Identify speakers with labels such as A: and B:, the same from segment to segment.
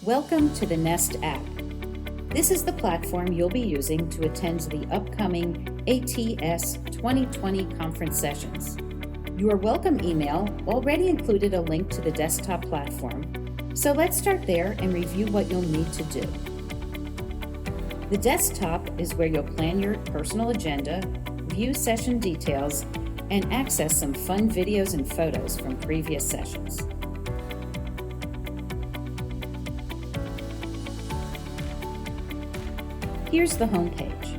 A: Welcome to the Nest app. This is the platform you'll be using to attend the upcoming ATS 2020 conference sessions. Your welcome email already included a link to the desktop platform, so let's start there and review what you'll need to do. The desktop is where you'll plan your personal agenda, view session details, and access some fun videos and photos from previous sessions. Here's the home page.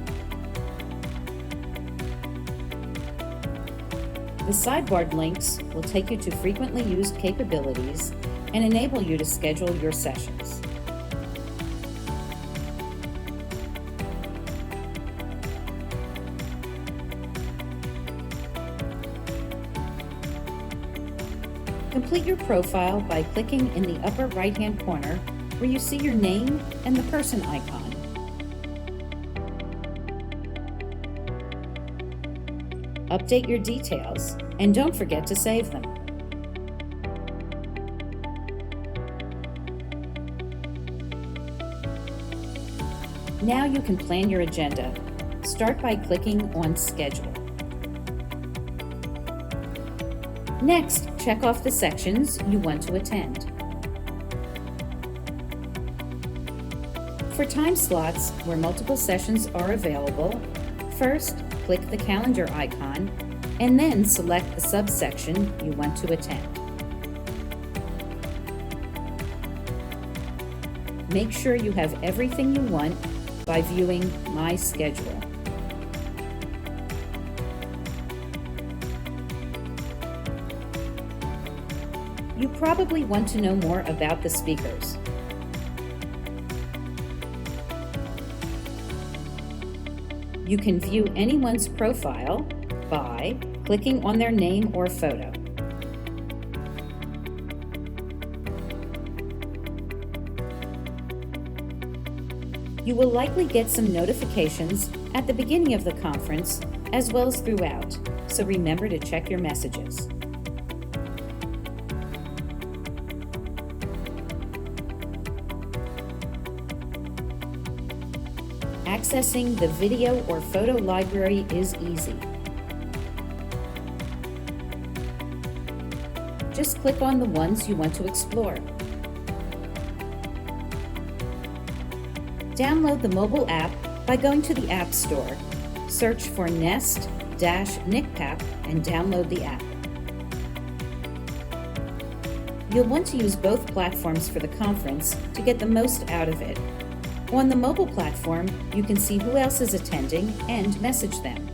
A: The sidebarred links will take you to frequently used capabilities and enable you to schedule your sessions. Complete your profile by clicking in the upper right-hand corner where you see your name and the person icon. Update your details, and don't forget to save them. Now you can plan your agenda. Start by clicking on Schedule. Next, check off the sections you want to attend. For time slots where multiple sessions are available, first, click the calendar icon and then select the subsection you want to attend. Make sure you have everything you want by viewing My Schedule. You probably want to know more about the speakers. You can view anyone's profile by clicking on their name or photo. You will likely get some notifications at the beginning of the conference as well as throughout, so remember to check your messages. Accessing the video or photo library is easy. Just click on the ones you want to explore. Download the mobile app by going to the App Store. Search for Nest-NICPAP and download the app. You'll want to use both platforms for the conference to get the most out of it. On the mobile platform, you can see who else is attending and message them.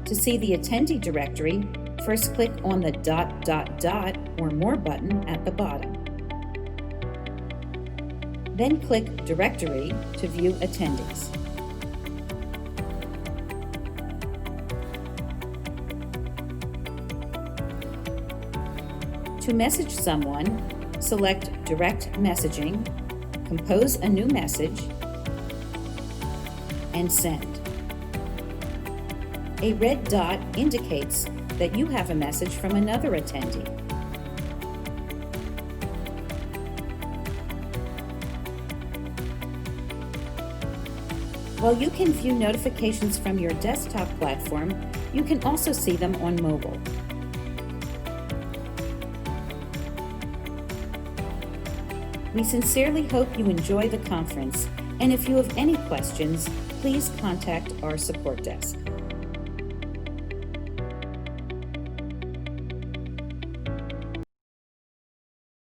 A: To see the Attendee Directory, first click on the ... or More button at the bottom. Then click Directory to view attendees. To message someone, select Direct Messaging, compose a new message, and send. A red dot indicates that you have a message from another attendee. While you can view notifications from your desktop platform, you can also see them on mobile. We sincerely hope you enjoy the conference, and if you have any questions, please contact our support desk.